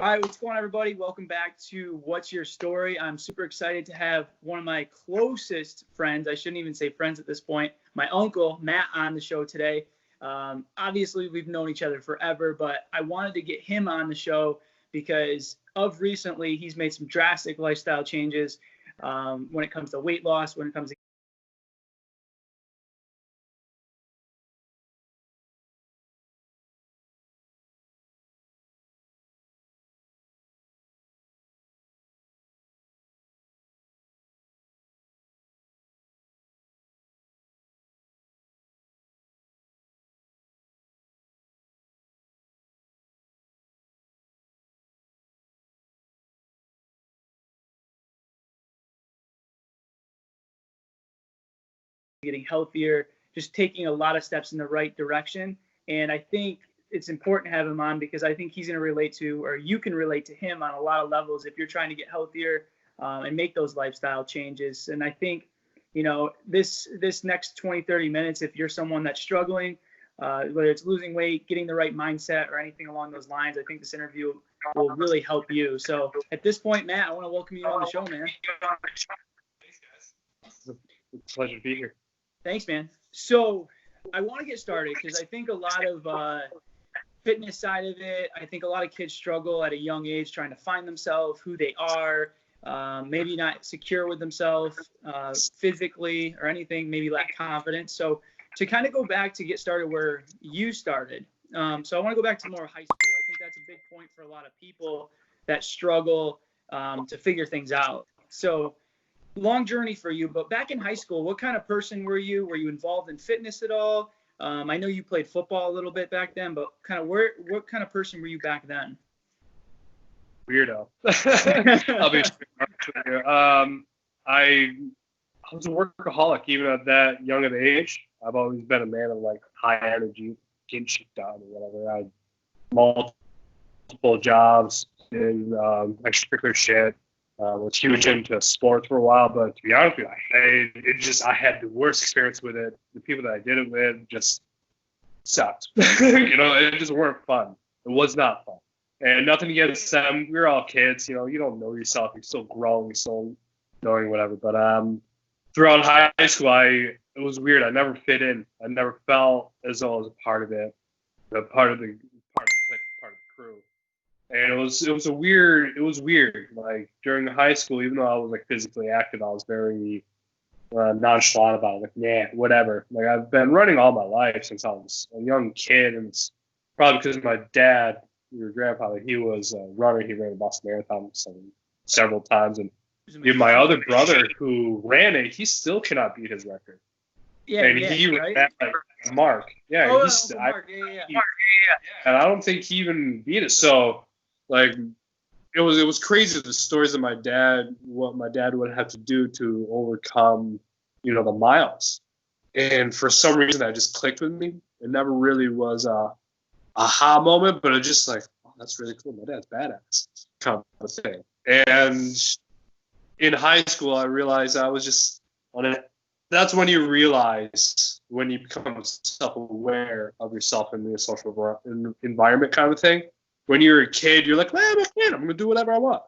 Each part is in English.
All right, what's going on, everybody? Welcome back to What's Your Story? I'm super excited to have one of my closest friends, I shouldn't even say friends at this point, my uncle, Matt, on the show today. Obviously, we've known each other forever, but I wanted to get him on the show because of recently, he's made some drastic lifestyle changes when it comes to weight loss, when it comes to getting healthier, just taking a lot of steps in the right direction. And I think it's important to have him on because I think he's going to relate to, or you can relate to him on a lot of levels if you're trying to get healthier and make those lifestyle changes. And I think, you know, this next 20, 30 minutes, if you're someone that's struggling, whether it's losing weight, getting the right mindset, or anything along those lines, I think this interview will really help you. So at this point, Matt, I want to welcome you on the show, man. Thanks, guys. It's a pleasure to be here. Thanks, man. So I want to get started because I think a lot of fitness side of it, I think a lot of kids struggle at a young age trying to find themselves, who they are, maybe not secure with themselves physically or anything, maybe lack confidence. So to kind of go back to get started where you started. So I want to go back to more high school. I think that's a big point for a lot of people that struggle to figure things out. So long journey for you, but back in high school, what kind of person were you? Were you involved in fitness at all? I know you played football a little bit back then, but what kind of person were you back then? Weirdo. I'll be straight here. I was a workaholic even at that young of age. I've always been a man of like high energy, getting shit done or whatever. I had multiple jobs in extracurricular shit. Was huge into sports for a while, but to be honest with you, I had the worst experience with it. The people that I did it with just sucked. It just weren't fun. It was not fun. And nothing against them. We were all kids. You don't know yourself. You're still growing. You're still knowing whatever. But throughout high school, it was weird. I never fit in. I never felt as though I was a part of it, part of the clique, part of the crew. And it was weird. Like during high school, even though I was like physically active, I was very nonchalant about it. Like, nah, whatever. Like I've been running all my life since I was a young kid, and it's probably because my dad, your grandfather, he was a runner. He ran the Boston Marathon several times, and even my other brother who ran it, he still cannot beat his record. Yeah, and he right? ran like Mark. Yeah, Mark. And I don't think he even beat it. So. Like it was crazy the stories of what my dad would have to do to overcome, the miles. And for some reason that just clicked with me. It never really was a aha moment, but it just like, oh, that's really cool. My dad's badass kind of thing. And in high school I realized I was just on it. That's when you realize when you become self-aware of yourself in the social environment kind of thing. When you're a kid, you're like, I'm a kid. I'm going to do whatever I want.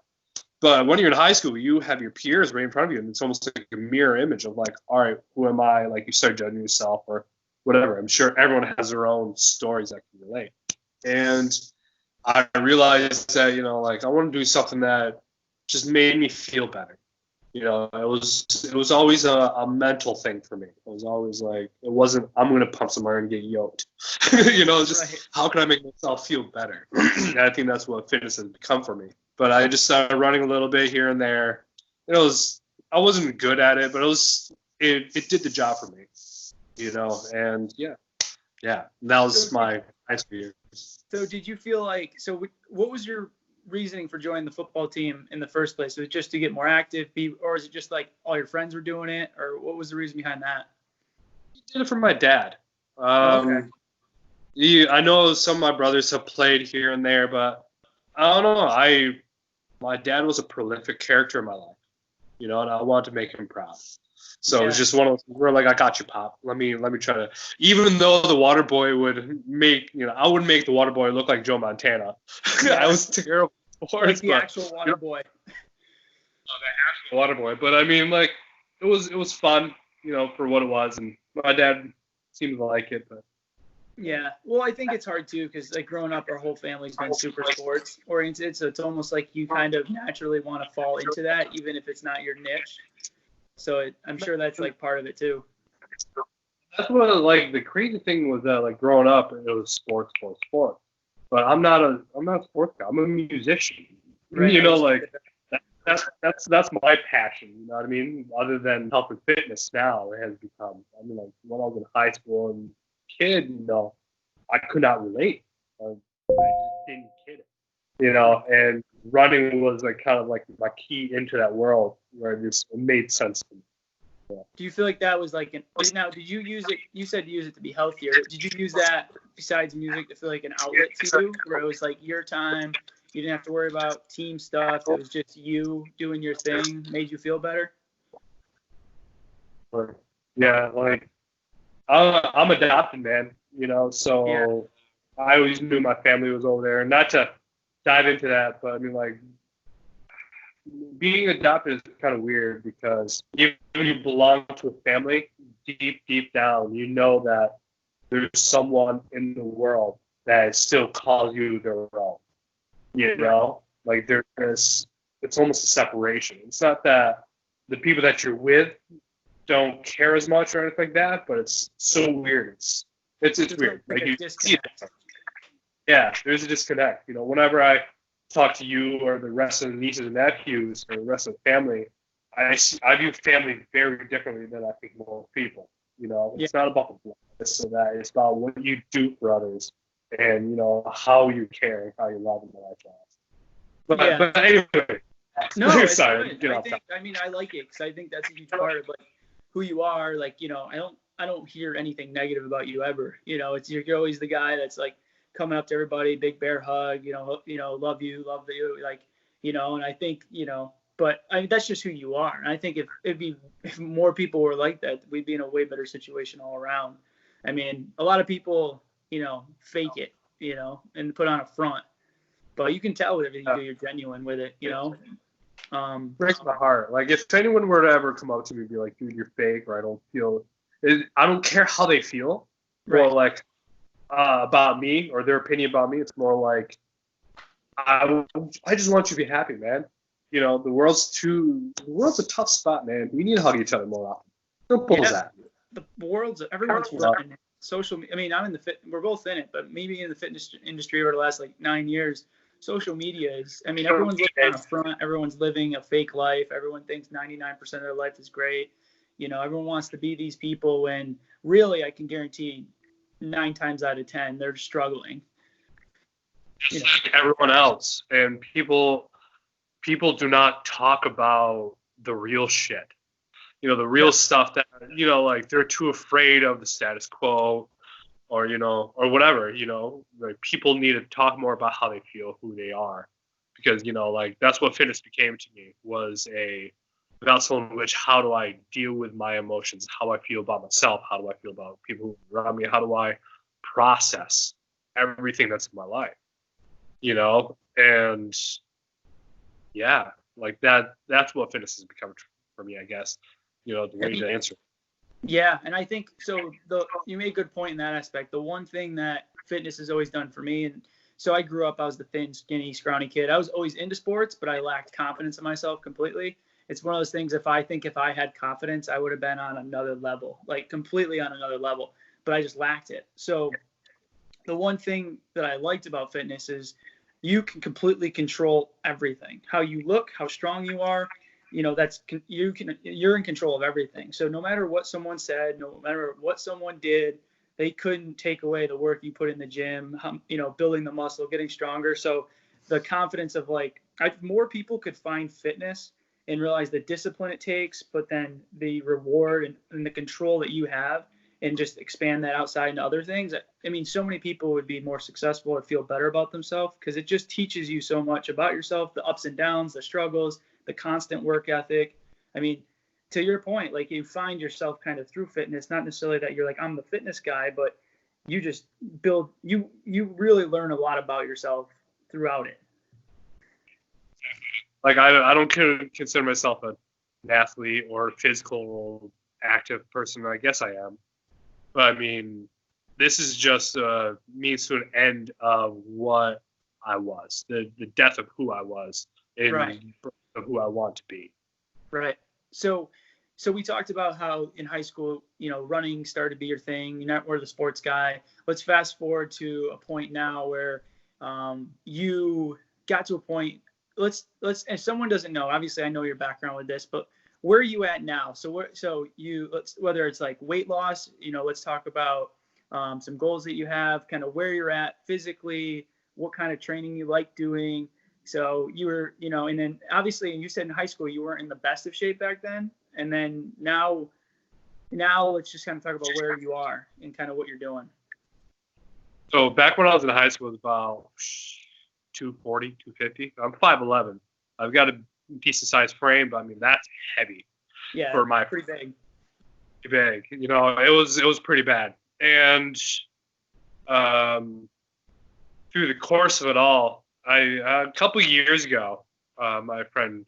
But when you're in high school, you have your peers right in front of you, and it's almost like a mirror image of like, all right, who am I? Like you start judging yourself or whatever. I'm sure everyone has their own stories that can relate. And I realized that, like I want to do something that just made me feel better. It was always a mental thing for me. It was always like, it wasn't, I'm going to pump some iron and get yoked. Right. How can I make myself feel better? And I think that's what fitness has become for me. But I just started running a little bit here and there. I wasn't good at it, but it did the job for me, and yeah. That was my high school years. So did you feel like, what was your reasoning for joining the football team in the first place? Was it just to get more active, or is it just like all your friends were doing it, or what was the reason behind that? I did it for my dad. Okay. I know some of my brothers have played here and there, but I don't know. My dad was a prolific character in my life, and I wanted to make him proud. So It was just one of those, we're like, I got you, Pop. Let me try to, even though the water boy would make, I would make the water boy look like Joe Montana. I was terrible sports. Like the actual water boy. The actual water boy. But I mean, like, it was fun, for what it was, and my dad seemed to like it. But Yeah. Well, I think it's hard too because like growing up, our whole family's been super sports oriented, so it's almost like you kind of naturally want to fall into that, even if it's not your niche. So I'm sure that's like part of it too. that's what, like, the crazy thing was that, like, growing up, it was sports, sports, sports. But I'm not a sports guy. I'm a musician. Right. Like, that's my passion. You know what I mean? Other than health and fitness, now it has become. I mean, like, when I was in high school and kid, I could not relate. I just didn't get it. And running was like kind of like my key into that world where it made sense to me. Yeah. Do you feel like that was like now? Did you use it? You said you use it to be healthier. Did you use that besides music to feel like an outlet to you, where it was like your time? You didn't have to worry about team stuff. It was just you doing your thing. Made you feel better. Yeah, like I'm adopted, man. So yeah. I always knew my family was over there. And not to dive into that, but I mean, like, being adopted is kind of weird because even when you belong to a family, deep down, you know that there's someone in the world that still calls you their own. Like it's almost a separation. It's not that the people that you're with don't care as much or anything like that, but it's so weird. It's weird. Like you see it. Yeah, there's a disconnect. Whenever I talk to you or the rest of the nieces and nephews or the rest of the family, I view family very differently than I think most people. It's not about the blood, it's about what you do for others and how you care, how you love them, and all that. But anyway, no, sorry. I like it because I think that's a huge part of like who you are. Like I don't hear anything negative about you ever. You're always the guy that's like coming up to everybody, big bear hug, love you, like, and I think, but that's just who you are. And I think if more people were like that, we'd be in a way better situation all around. I mean, a lot of people, fake it, and put on a front, but you can tell with everything you do, you're genuine with it, breaks my heart. Like, if anyone were to ever come up to me and be like, dude, you're fake, or I don't care how they feel, right. Or like, about me or their opinion about me. It's more like I just want you to be happy, man. The world's a tough spot, man. We need to hug each other more often. Simple as that. Everyone's flipping social. I mean, we're both in it, but maybe in the fitness industry over the last like 9 years, social media is. I mean, everyone's looking on a front. Everyone's living a fake life. Everyone thinks 99% of their life is great. Everyone wants to be these people when really, I can guarantee 9 times out of 10 they're struggling. Just like everyone else, and people do not talk about the real shit. The real stuff that like they're too afraid of the status quo, or or whatever. Like, people need to talk more about how they feel, who they are, because like that's what fitness became to me, was a vessel in which how do I deal with my emotions, how I feel about myself, how do I feel about people around me, how do I process everything that's in my life, and yeah, like that's what fitness has become for me, I guess, the way to answer. Yeah, and I think so. You made a good point in that aspect. The one thing that fitness has always done for me, and so I grew up, I was the thin, skinny, scrawny kid. I was always into sports, but I lacked confidence in myself completely. It's one of those things, if I had confidence, I would have been on another level, like completely on another level, but I just lacked it. So the one thing that I liked about fitness is you can completely control everything. How you look, how strong you are, you're in control of everything. So no matter what someone said, no matter what someone did, they couldn't take away the work you put in the gym, building the muscle, getting stronger. So the confidence of more people could find fitness and realize the discipline it takes, but then the reward and the control that you have, and just expand that outside into other things. I mean, so many people would be more successful or feel better about themselves because it just teaches you so much about yourself, the ups and downs, the struggles, the constant work ethic. I mean, to your point, like, you find yourself kind of through fitness, not necessarily that you're like, I'm the fitness guy, but you just you really learn a lot about yourself throughout it. Like I don't consider myself an athlete or a physical active person. I guess I am, but I mean, this is just a means to an end of what I was, the death of who I was, and Right. of who I want to be. Right. So we talked about how in high school, running started to be your thing. You're not more the sports guy. Let's fast forward to a point now where you got to a point. Let's if someone doesn't know, obviously I know your background with this, but where are you at now? Whether it's like weight loss, let's talk about some goals that you have, kind of where you're at physically, what kind of training you like doing. So you were, and then obviously you said in high school you weren't in the best of shape back then. And then now let's just kind of talk about where you are and kind of what you're doing. So back when I was in high school, it was about 240, 250. I'm 5'11". I've got a decent sized frame, but I mean, that's heavy. Yeah, for my pretty big. Big. It was pretty bad. And through the course of it all, a couple of years ago, my friend,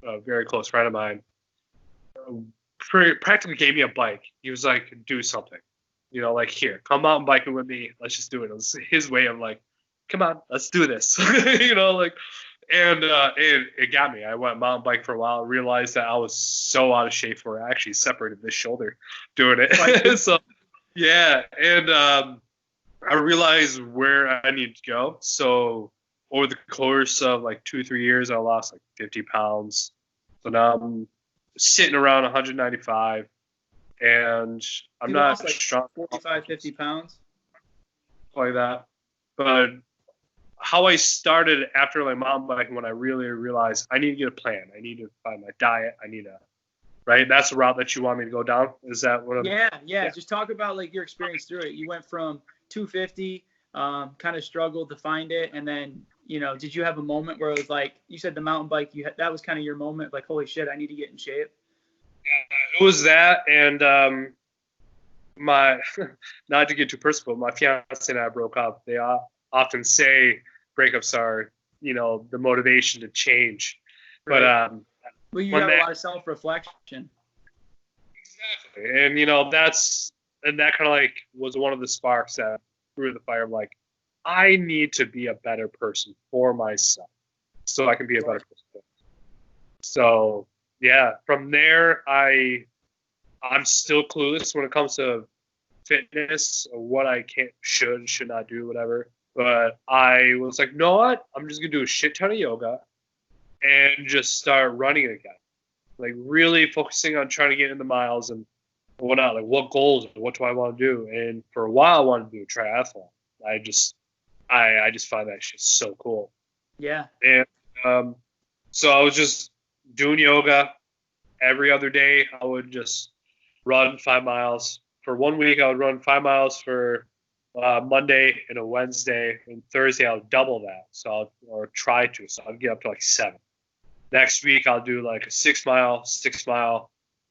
a very close friend of mine, practically gave me a bike. He was like, do something. Like, here, come mountain biking with me. Let's just do it. It was his way of like, come on, let's do this. And it got me. I went mountain bike for a while, realized that I was so out of shape for it. I actually separated this shoulder doing it. So, yeah. And I realized where I need to go. So over the course of like 2-3 years, I lost like 50 pounds. So now I'm sitting around 195, and I'm not lost like strong. 45, 50 pounds. Like that. But how I started after like mountain biking, when I really realized I need to get a plan. I need to find my diet. Right? That's the route that you want me to go down? Is that what I'm... Yeah. Just talk about like your experience through it. You went from 250, kind of struggled to find it. And then, did you have a moment where it was like, you said the mountain bike, that was kind of your moment, like, holy shit, I need to get in shape? It was that. And my, not to get too personal, my fiance and I broke up. They often say breakups are, the motivation to change. Right. But well, you have a lot of self-reflection. Exactly. And that kind of like was one of the sparks that threw the fire of like, I need to be a better person for myself so I can be a better person. So yeah, from there I'm still clueless when it comes to fitness, or what I should not do, whatever. But I was like, you know what? I'm just gonna do a shit ton of yoga and just start running again. Like really focusing on trying to get in the miles and whatnot. Like what goals, what do I want to do? And for a while I wanted to do a triathlon. I just find that shit so cool. Yeah. And so I was just doing yoga every other day. I would just run 5 miles. For 1 week, I would run 5 miles for Monday and a Wednesday, and Thursday I'll double that. So I'll try to. So I'll get up to like 7. Next week I'll do like a 6 mile.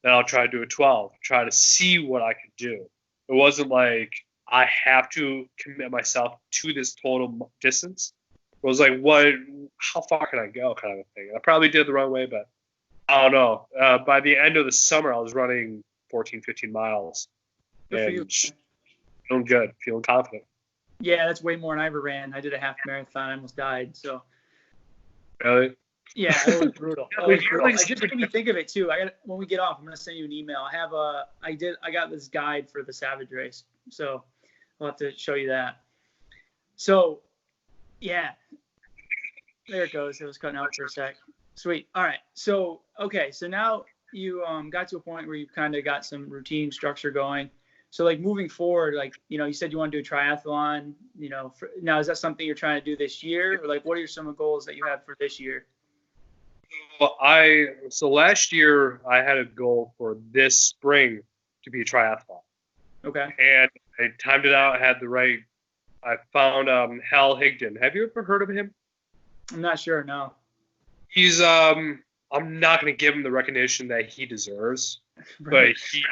Then I'll try to do a 12. Try to see what I could do. It wasn't like I have to commit myself to this total distance. It was like, how far can I go, kind of a thing. I probably did it the wrong way, but I don't know. By the end of the summer, I was running 14, 15 miles. Good for you. Feeling good, feeling confident. Yeah, that's way more than I ever ran. I did a half marathon. I almost died. So. Really? Yeah, it was brutal. I just made me think of it too. When we get off, I'm gonna send you an email. I got this guide for the Savage Race, so I'll have to show you that. So, yeah, there it goes. It was cutting out for a sec. Sweet. All right. So, okay. So now you got to a point where you've kind of got some routine structure going. So, like moving forward, like you said you want to do a triathlon. Now is that something you're trying to do this year, or like what are some goals that you have for this year? Well, so last year I had a goal for this spring to be a triathlon. Okay. And I timed it out. I found Hal Higdon. Have you ever heard of him? I'm not sure. No. He's I'm not going to give him the recognition that he deserves, right. But he's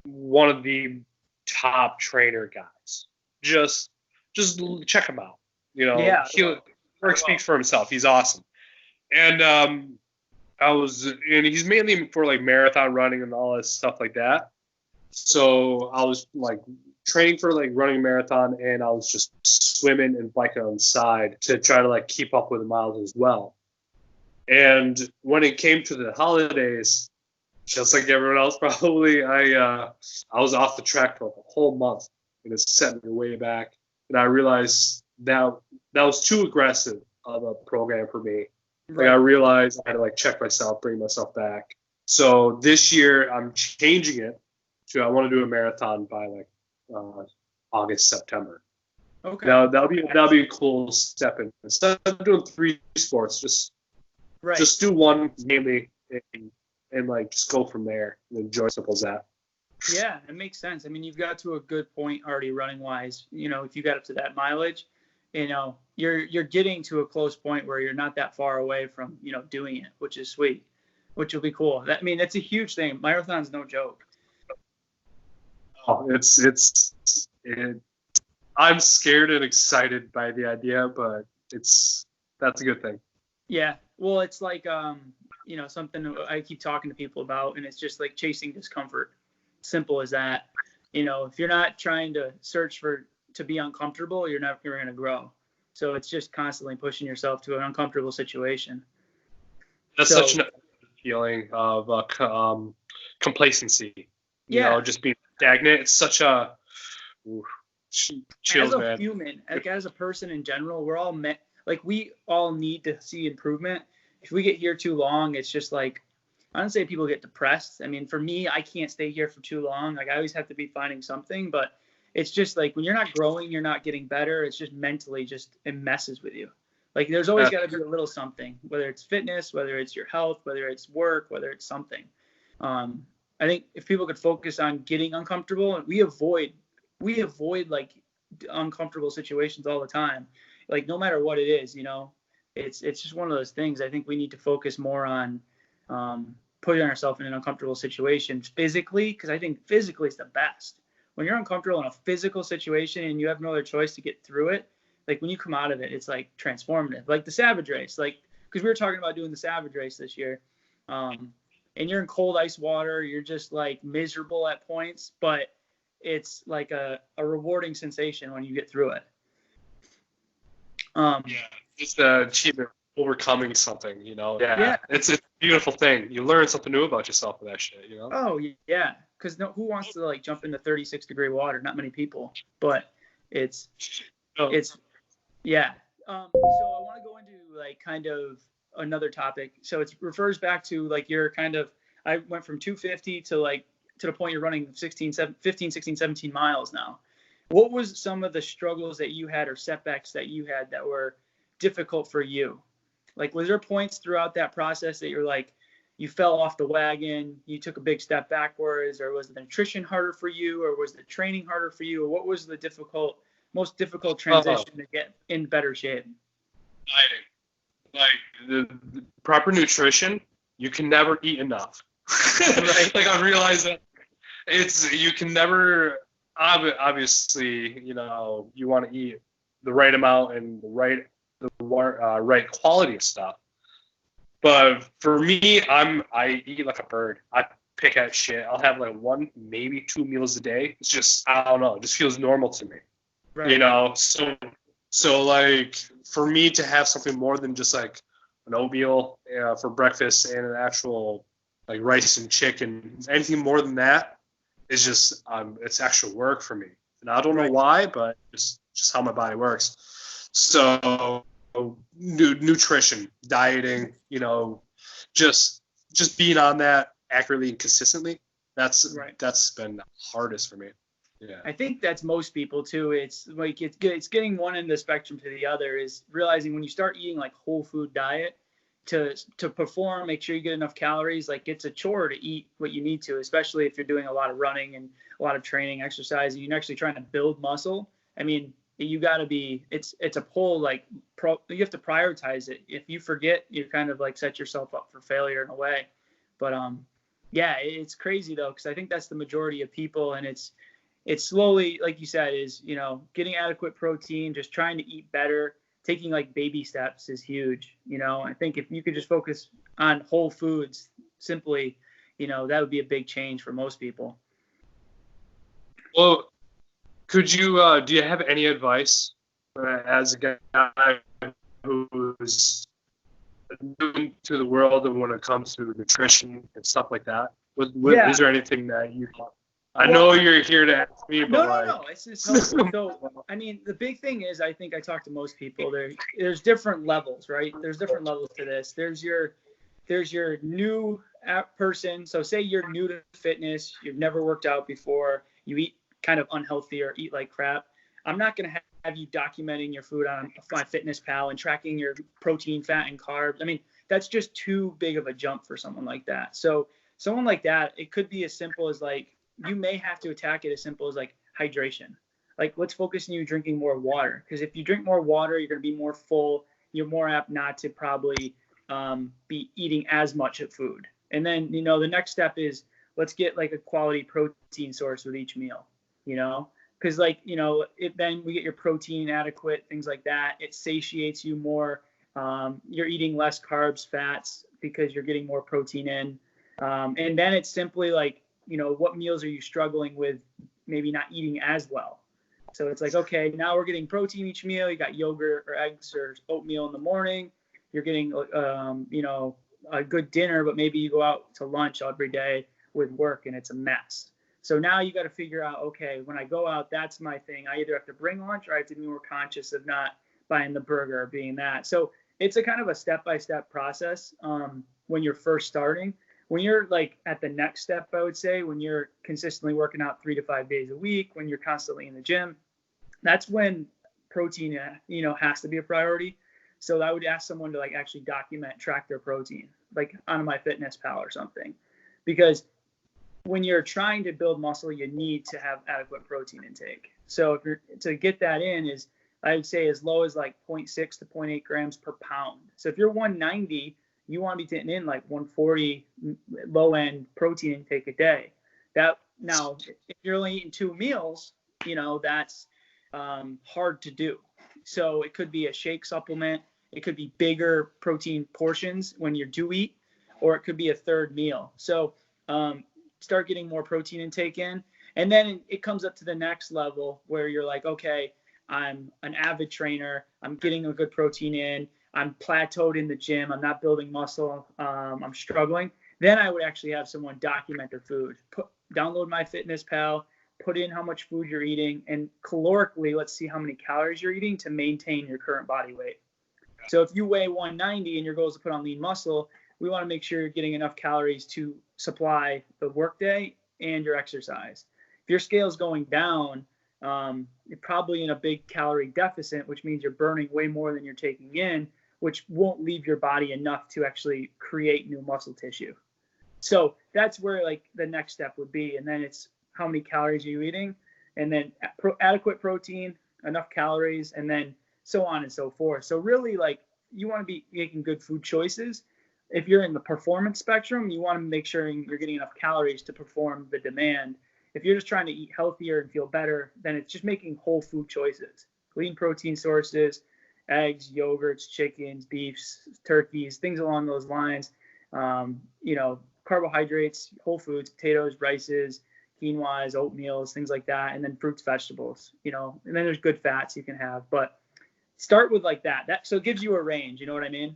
one of the top trainer guys. Just check him out. Yeah. Work speaks for himself. He's awesome. And and he's mainly for like marathon running and all that stuff like that. So I was like training for like running a marathon, and I was just swimming and biking on the side to try to like keep up with the miles as well. And when it came to the holidays, just like everyone else probably, I was off the track for like a whole month, and it set me way back. And I realized that was too aggressive of a program for me. Like I realized I had to like check myself, bring myself back. So this year I'm changing it to I want to do a marathon by like August, September. Okay. Now that'll be a cool step in. Instead of doing 3 sports, just do one mainly and like just go from there and enjoy simple as that. Yeah, it makes sense. I mean, you've got to a good point already running wise. You know, if you got up to that mileage, you know, you're getting to a close point where you're not that far away from, you know, doing it, which is sweet, which will be cool. I mean, that's a huge thing. Marathon's no joke. Oh, I'm scared and excited by the idea, but that's a good thing. Yeah. Well, it's like, you know, something I keep talking to people about, and it's just like chasing discomfort. Simple as that. You know, if you're not trying to search to be uncomfortable, you're never going to grow. So it's just constantly pushing yourself to an uncomfortable situation. That's such an feeling of complacency. You know, just being stagnant. It's such a chills, as a man. human, like as a person in general, we're all we all need to see improvement. If we get here too long, it's just like, I don't say people get depressed. I mean, for me, I can't stay here for too long. Like I always have to be finding something, but it's just like when you're not growing, you're not getting better. It's just mentally it messes with you. Like there's always got to be a little something, whether it's fitness, whether it's your health, whether it's work, whether it's something. I think if people could focus on getting uncomfortable, and we avoid like uncomfortable situations all the time. Like no matter what it is, you know, it's just one of those things. I think we need to focus more on putting ourselves in an uncomfortable situation physically, because I think physically is the best. When you're uncomfortable in a physical situation and you have no other choice to get through it, like when you come out of it, it's like transformative. Like the Savage Race, like because we were talking about doing the Savage Race this year, and you're in cold ice water, you're just like miserable at points, but it's like a rewarding sensation when you get through it. Yeah, it's the achievement overcoming something, you know. Yeah, it's a beautiful thing. You learn something new about yourself with that shit, you know. Oh yeah, because who wants to like jump into 36-degree water? Not many people, but it's yeah. So I want to go into like kind of another topic. So it refers back to like your kind of, I went from 250 to like to the point you're running 15, 16, 17 miles now. What was some of the struggles that you had or setbacks that you had that were difficult for you? Like, was there points throughout that process that you're like, you fell off the wagon, you took a big step backwards, or was the nutrition harder for you, or was the training harder for you, or what was the most difficult transition to get in better shape? Like the proper nutrition, you can never eat enough. Right? Like I realized that you can never, obviously, you know, you want to eat the right amount and the right quality of stuff. But for me, I eat like a bird. I pick at shit. I'll have like 1, maybe 2 meals a day. It's just, I don't know, it just feels normal to me. Right. You know, so like for me to have something more than just like an oatmeal for breakfast and an actual like rice and chicken, anything more than that is just it's actual work for me. And I don't know why, but just how my body works. So nutrition, dieting, you know, just being on that accurately and consistently, that's been the hardest for me. Yeah. I think that's most people too. It's like it's getting one end of the spectrum to the other, is realizing when you start eating like whole food diet to perform, make sure you get enough calories. Like it's a chore to eat what you need to, especially if you're doing a lot of running and a lot of training, exercise, and you're actually trying to build muscle. I mean, you got to be, it's a pull, like you have to prioritize it. If you forget, you kind of like set yourself up for failure in a way. But yeah, it's crazy though, because I think that's the majority of people, and it's slowly, like you said, is, you know, getting adequate protein, just trying to eat better, taking like baby steps is huge. I think if you could just focus on whole foods simply, that would be a big change for most people. Well, could you do you have any advice as a guy who's new to the world and when it comes to nutrition and stuff like that? Is there anything that you? I know you're here to ask me, but no. It's just so. I mean, the big thing is, I think I talk to most people. There's different levels, right? There's different levels to this. There's your new person. So say you're new to fitness, you've never worked out before, you eat kind of unhealthy or eat like crap. I'm not going to have you documenting your food on MyFitnessPal and tracking your protein, fat, and carbs. I mean, that's just too big of a jump for someone like that. So someone like that, it could be as simple as like, you may have to attack it as simple as like hydration. Like, let's focus on you drinking more water. Because if you drink more water, you're going to be more full. You're more apt not to probably be eating as much of food. And then, the next step is let's get like a quality protein source with each meal, because then we get your protein adequate, things like that. It satiates you more. You're eating less carbs, fats, because you're getting more protein in. And then it's simply like, what meals are you struggling with maybe not eating as well? So it's like, okay, now we're getting protein each meal. You got yogurt or eggs or oatmeal in the morning. You're getting, a good dinner, but maybe you go out to lunch every day with work and it's a mess. So now you got to figure out, okay, when I go out, that's my thing. I either have to bring lunch or I have to be more conscious of not buying the burger or being that. So it's a kind of a step-by-step process when you're first starting. When you're like at the next step, I would say, when you're consistently working out 3 to 5 days a week, when you're constantly in the gym, that's when protein, has to be a priority. So I would ask someone to like actually document, track their protein, like on MyFitnessPal or something, because when you're trying to build muscle, you need to have adequate protein intake. So if you're to get that in is, I would say, as low as like 0.6 to 0.8 grams per pound. So if you're 190, you want to be getting in like 140 low end protein intake a day. That now, if you're only eating 2 meals, that's hard to do. So it could be a shake supplement. It could be bigger protein portions when you do eat, or it could be a third meal. So start getting more protein intake in. And then it comes up to the next level where you're like, okay, I'm an avid trainer. I'm getting a good protein in. I'm plateaued in the gym. I'm not building muscle. I'm struggling. Then I would actually have someone document their food. Download MyFitnessPal, put in how much food you're eating, and calorically, let's see how many calories you're eating to maintain your current body weight. So if you weigh 190 and your goal is to put on lean muscle, we want to make sure you're getting enough calories to supply the workday and your exercise. If your scale is going down, you're probably in a big calorie deficit, which means you're burning way more than you're taking in, which won't leave your body enough to actually create new muscle tissue. So that's where like the next step would be. And then it's how many calories are you eating, and then adequate protein, enough calories, and then so on and so forth. So really, like, you want to be making good food choices. If you're in the performance spectrum, you want to make sure you're getting enough calories to perform the demand. If you're just trying to eat healthier and feel better, then it's just making whole food choices. Lean protein sources, eggs, yogurts, chickens, beefs, turkeys, things along those lines. Carbohydrates, whole foods, potatoes, rices, quinoas, oatmeals, things like that, and then fruits, vegetables, and then there's good fats you can have. But start with like that. So it gives you a range, you know what I mean?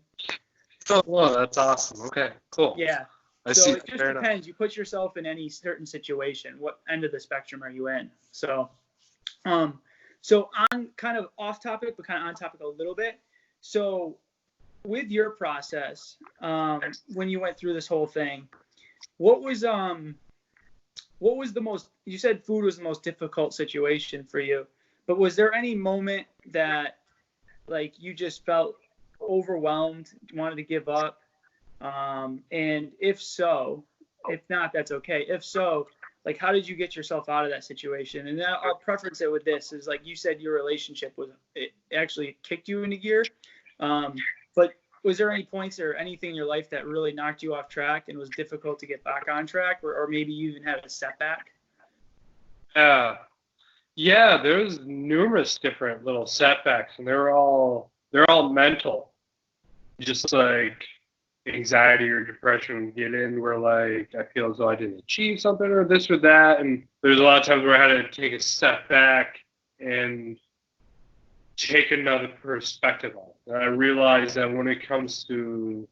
Oh, well, that's awesome. Okay, cool. Yeah. I so see. it just Fair depends. enough. You put yourself in any certain situation. What end of the spectrum are you in? So on kind of off topic, but kind of on topic a little bit. So with your process, when you went through this whole thing, what was the most, you said food was the most difficult situation for you, but was there any moment that like you just felt overwhelmed, wanted to give up? And if so, if not, that's okay. If so, like, how did you get yourself out of that situation? And then I'll preference it with this, is like you said, your relationship it actually kicked you into gear. But was there any points or anything in your life that really knocked you off track and was difficult to get back on track, or maybe you even had a setback? Yeah, there's numerous different little setbacks, and they were all they're all mental. Just like anxiety or depression get in where like I feel as though I didn't achieve something or this or that. And there's a lot of times where I had to take a step back and take another perspective on it. And I realized that when it comes to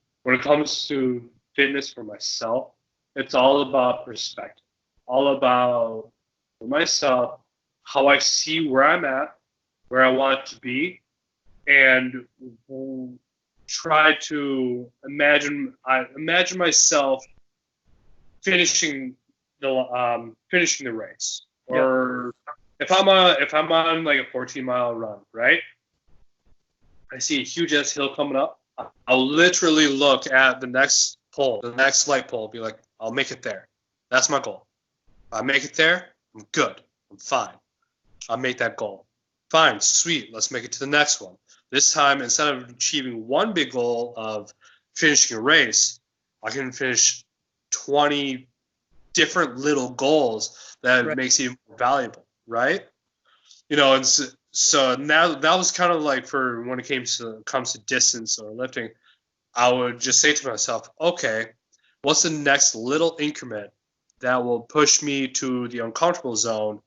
fitness for myself, it's all about perspective. All about for myself, how I see where I'm at, where I want to be, and try to imagine myself finishing the race. Or if I'm on like a 14-mile run, right? I see a huge ass hill coming up. I'll literally look at the next pole, the next light pole, be like, I'll make it there. That's my goal. If I make it there, I'm good. I'm fine. I'll make that goal. Fine, sweet. Let's make it to the next one. This time, instead of achieving one big goal of finishing a race, I can finish 20 different little goals that makes it more valuable, right? And so now that was kind of like for when it comes to distance or lifting, I would just say to myself, okay, what's the next little increment that will push me to the uncomfortable zone,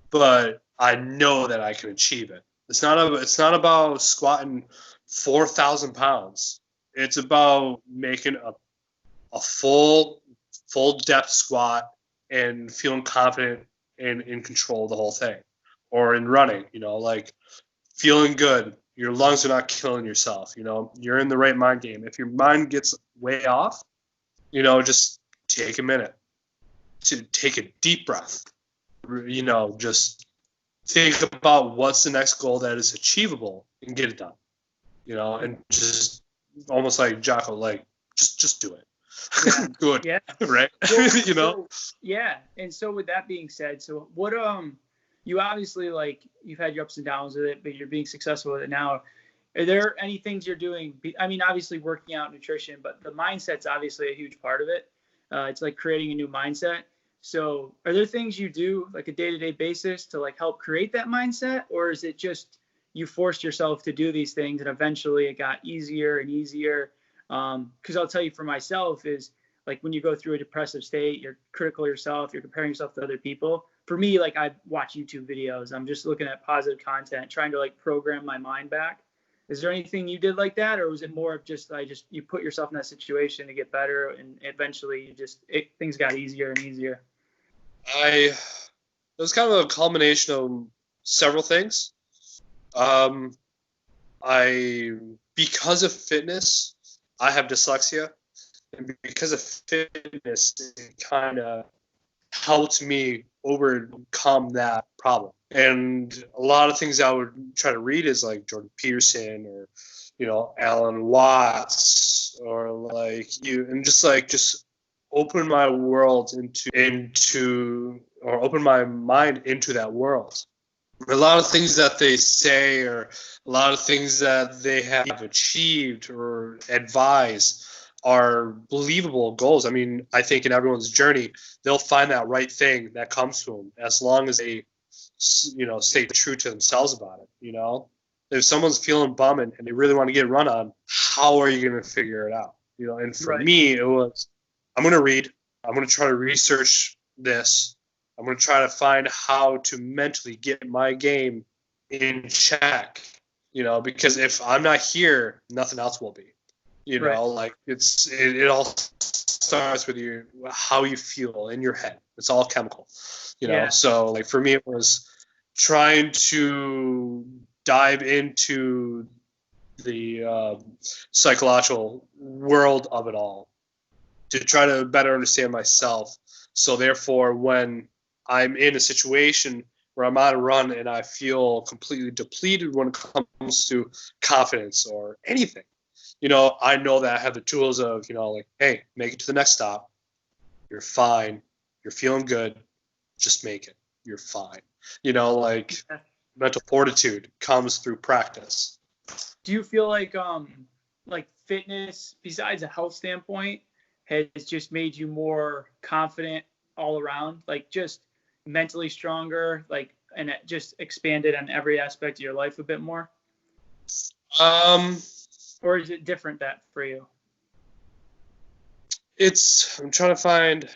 but I know that I can achieve it. It's not about squatting 4,000 pounds. It's about making a full depth squat and feeling confident and in control of the whole thing. Or in running, like feeling good. Your lungs are not killing yourself. You're in the right mind game. If your mind gets way off, just take a minute to take a deep breath. Just think about what's the next goal that is achievable and get it done. And just almost like Jocko, like just do it. Yeah. Do it. Yeah. Right. So, yeah. And so with that being said, so what you obviously like you've had your ups and downs with it, but you're being successful with it now. Are there any things you're doing? I mean, obviously working out, nutrition, but the mindset's obviously a huge part of it. It's like creating a new mindset. So are there things you do like a day-to-day basis to like help create that mindset? Or is it just you forced yourself to do these things and eventually it got easier and easier? Because I'll tell you for myself is like when you go through a depressive state, you're critical of yourself, you're comparing yourself to other people. For me, like I watch YouTube videos, I'm just looking at positive content, trying to like program my mind back. Is there anything you did like that, or was it more of just you put yourself in that situation to get better, and eventually things got easier and easier? It was kind of a culmination of several things. Because of fitness, I have dyslexia, and because of fitness, it kind of helped me overcome that problem. And a lot of things I would try to read is like Jordan Peterson or, Alan Watts or just open my world or open my mind into that world. A lot of things that they say or a lot of things that they have achieved or advised are believable goals. I mean, I think in everyone's journey, they'll find that right thing that comes to them as long as they, stay true to themselves about it. If someone's feeling bummed and they really want to get run on, how are you going to figure it out? And for me, it was, I'm going to read. I'm going to try to research this. I'm going to try to find how to mentally get my game in check, because if I'm not here, nothing else will be. Like it all starts with how you feel in your head. It's all chemical, So like for me, it was trying to dive into the psychological world of it all to try to better understand myself. So therefore, when I'm in a situation where I'm on a run and I feel completely depleted when it comes to confidence or anything, I know that I have the tools of, like, hey, make it to the next stop. You're fine. You're feeling good. Just make it. You're fine. Like mental fortitude comes through practice. Do you feel like fitness, besides a health standpoint, has just made you more confident all around, like just mentally stronger, like, and it just expanded on every aspect of your life a bit more? Or is it different that for you? I'm trying to find.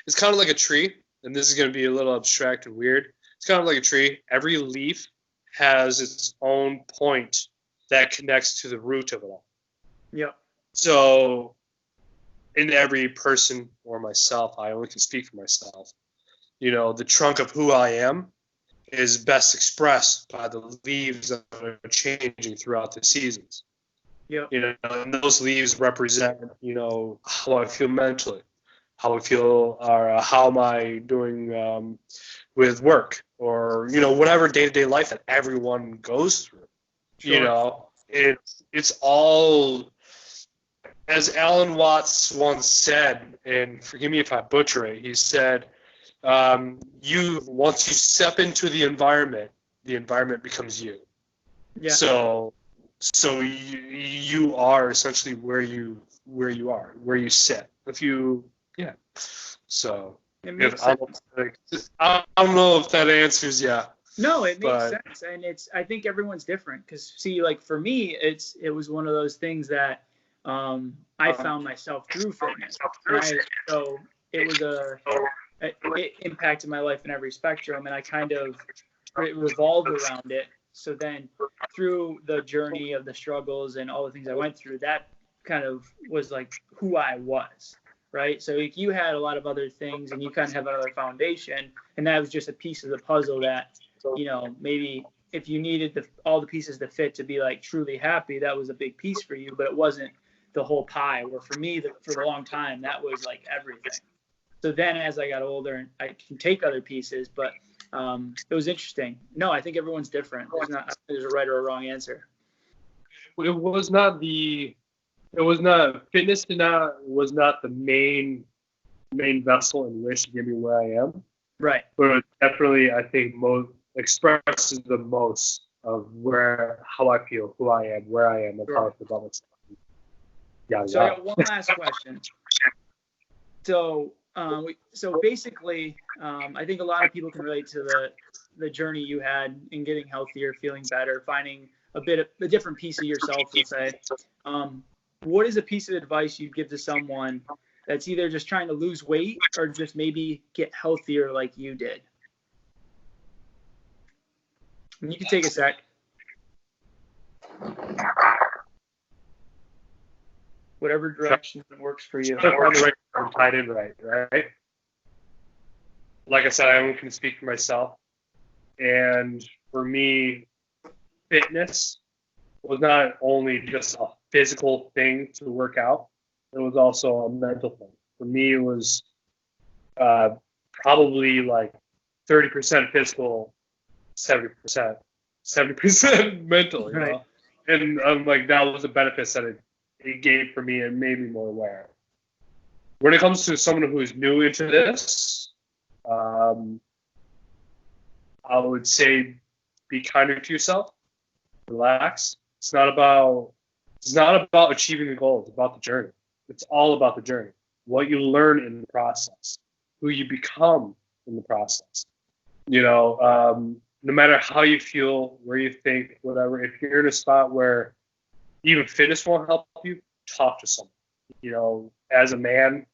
It's kind of like a tree, and this is going to be a little abstract and weird. It's kind of like a tree. Every leaf has its own point that connects to the root of it all. Yep. So, in every person or myself, I only can speak for myself. The trunk of who I am is best expressed by the leaves that are changing throughout the seasons. Yep. And those leaves represent, how I feel mentally, how I feel, or how am I doing with work, or whatever day-to-day life that everyone goes through. Sure. It's all, as Alan Watts once said, and forgive me if I butcher it. He said, once you step into the environment becomes you. Yeah. So you are essentially where you are, where you sit. So It makes sense. I don't know if that answers, yeah. No, it makes sense, and I think everyone's different because see, like for me, it was one of those things that I found myself through fitness, so it was it impacted my life in every spectrum, and I kind of it revolved around it. So then through the journey of the struggles and all the things I went through, that kind of was like who I was, right? So like you had a lot of other things and you kind of have another foundation, and that was just a piece of the puzzle that, maybe if you needed all the pieces to fit to be like truly happy, that was a big piece for you, but it wasn't the whole pie. Where for me, for a long time, that was like everything. So then as I got older, I can take other pieces, but it was interesting. No, I think everyone's different. There's a right or a wrong answer. Fitness was not the main vessel in which to get me where I am. Right. But it definitely, I think, expresses the most of how I feel, who I am, where I am, and how I feel about myself. Yeah. So I got one last question. So basically, I think a lot of people can relate to the journey you had in getting healthier, feeling better, finding a different piece of yourself, let's say. What is a piece of advice you'd give to someone that's either just trying to lose weight or just maybe get healthier like you did? And you can take a sec. Whatever direction works for you. I'm tied in right? Like I said, I only can speak for myself. And for me, fitness was not only just a physical thing to work out, it was also a mental thing. For me, it was probably like 30% physical, 70% mental, Right. And like that was the benefits that it gave for me and made me more aware. When it comes to someone who is new into this, I would say be kinder to yourself. Relax. It's not about achieving the goal. It's about the journey. It's all about the journey. What you learn in the process, who you become in the process. No matter how you feel, where you think, whatever. If you're in a spot where even fitness won't help you, talk to someone. As a man,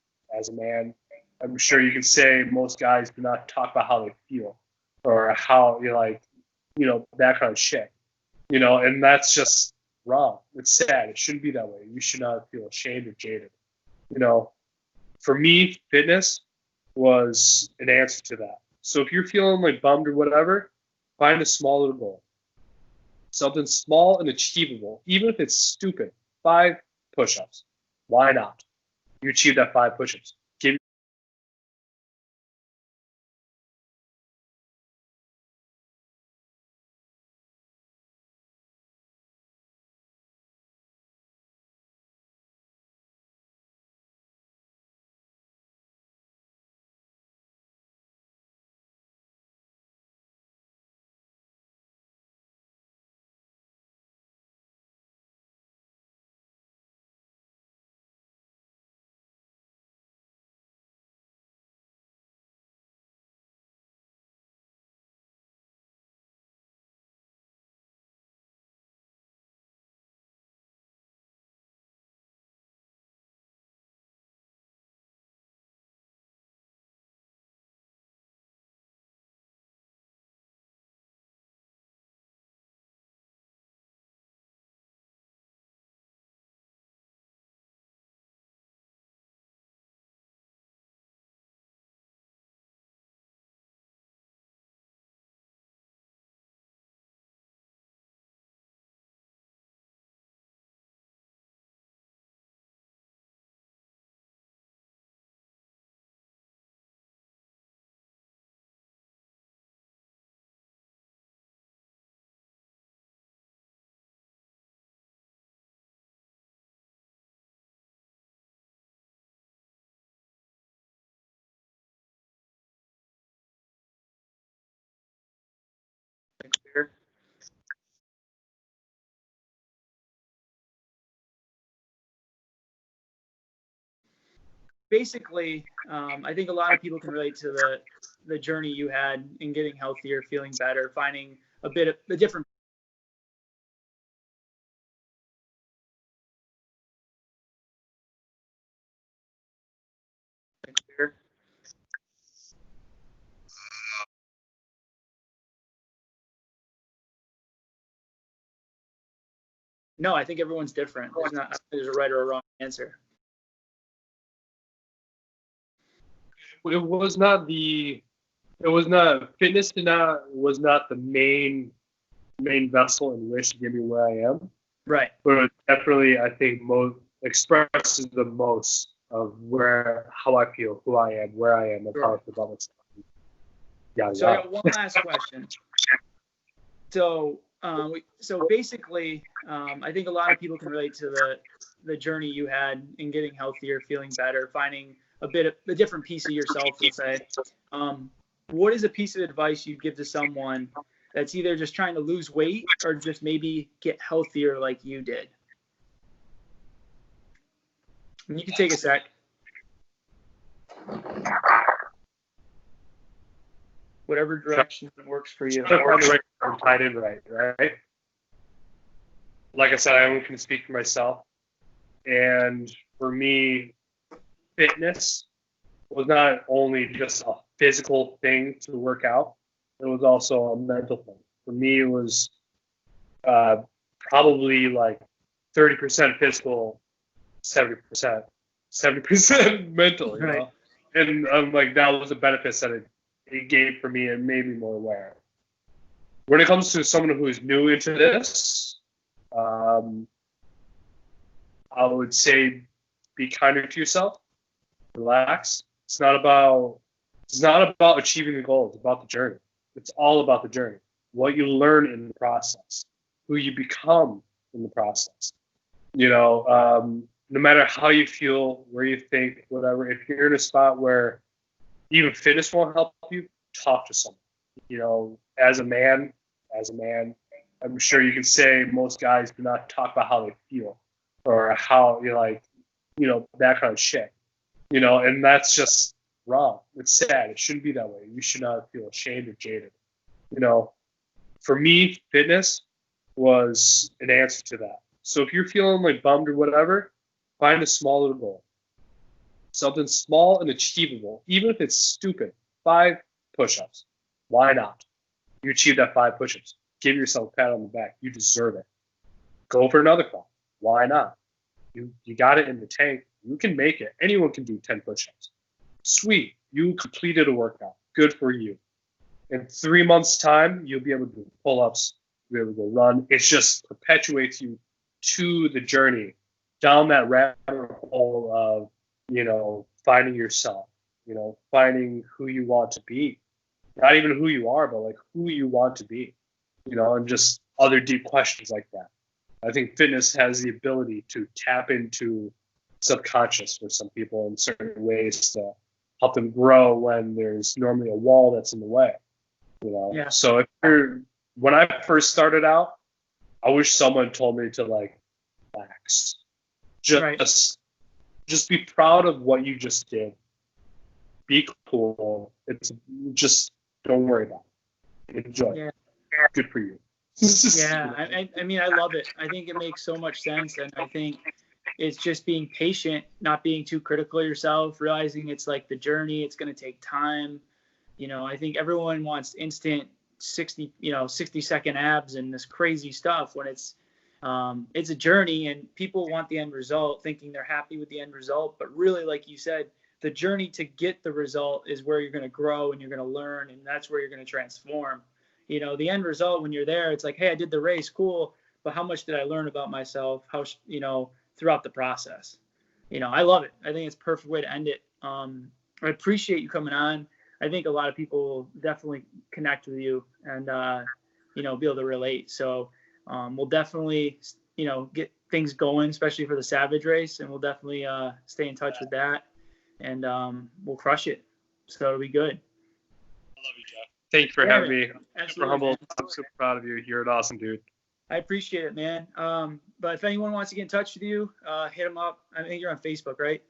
I'm sure you can say most guys do not talk about how they feel or how that kind of shit. And that's just wrong. It's sad. It shouldn't be that way. You should not feel ashamed or jaded. For me, fitness was an answer to that. So if you're feeling like bummed or whatever, find a small little goal. Something small and achievable, even if it's stupid. 5 push-ups. Why not? You achieve that 5 push-ups. Give basically, I think a lot of people can relate to the journey you had in getting healthier, feeling better, finding a bit of the different. No, I think everyone's different. There's a right or a wrong answer. It was not the. It was not fitness. Was not the main vessel in which to get me where I am. Right. But it definitely, I think, most expresses the most of how I feel, who I am, where I am, and how I feel about myself. Yeah. So I got one last question. So basically, I think a lot of people can relate to the journey you had in getting healthier, feeling better, finding a bit of a different piece of yourself, we'll say. What is a piece of advice you'd give to someone that's either just trying to lose weight or just maybe get healthier like you did? And you can take a sec. Whatever direction works for you. I'm tied in right? Like I said, I only can speak for myself. And for me, fitness was not only just a physical thing to work out, it was also a mental thing. For me, it was probably like 30% physical, 70% mental, you know? And like that was the benefits that it gave for me and made me more aware. When it comes to someone who is new into this, I would say be kinder to yourself, relax. It's not about achieving the goal. It's about the journey. It's all about the journey. What you learn in the process, who you become in the process. You know, no matter how you feel, where you think, whatever, if you're in a spot where even fitness won't help you, talk to someone. You know, as a man, I'm sure you can say most guys do not talk about how they feel or how that kind of shit. You know, and that's just wrong. It's sad. It shouldn't be that way. You should not feel ashamed or jaded. You know, for me, fitness was an answer to that. So if you're feeling like bummed or whatever, find a small little goal. Something small and achievable, even if it's stupid. 5 push-ups. Why not? You achieve that 5 push-ups. Give yourself a pat on the back. You deserve it. Go for another 5. Why not? You got it in the tank. You can make it. Anyone can do 10 push-ups. Sweet. You completed a workout. Good for you. In 3 months' time, you'll be able to do pull-ups. You'll be able to run. It just perpetuates you to the journey, down that rabbit hole of, you know, finding yourself, you know, finding who you want to be. Not even who you are, but like who you want to be, you know, and just other deep questions like that. I think fitness has the ability to tap into subconscious for some people in certain ways to help them grow when there's normally a wall that's in the way, you know. Yeah. So when I first started out, I wish someone told me to like relax, just be proud of what you just did. Be cool. It's just don't worry about it. Enjoy. Yeah. Good for you. Yeah, I mean, I love it. I think it makes so much sense, and I think it's just being patient, not being too critical of yourself, realizing it's like the journey. It's going to take time. You know, I think everyone wants instant 60-second abs and this crazy stuff when it's a journey, and people want the end result, thinking they're happy with the end result. But really, like you said, the journey to get the result is where you're going to grow and you're going to learn, and that's where you're going to transform. You know, the end result when you're there, it's like, hey, I did the race, cool, but how much did I learn about myself? How, you know, throughout the process. You know, I love it. I think it's a perfect way to end it. I appreciate you coming on. I think a lot of people will definitely connect with you and, you know, be able to relate. So we'll definitely, you know, get things going, especially for the Savage race, and we'll definitely stay in touch with that, and we'll crush it. So it'll be good. I love you, Jeff. Thank you for having me. Absolutely, super humble. I'm super proud of you. You're an awesome dude. I appreciate it, man. But if anyone wants to get in touch with you, hit them up. I think you're on Facebook, right?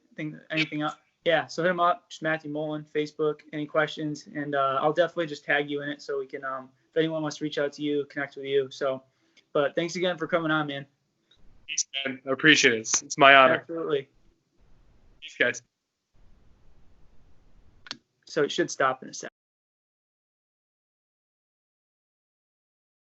Anything up? Yeah, so hit him up, just Matthew Moulton, Facebook, any questions, and I'll definitely just tag you in it so we can, if anyone wants to reach out to you, connect with you. So, but thanks again for coming on, man. Thanks, man. I appreciate it. It's my honor. Absolutely. Thanks, guys. So it should stop in a second.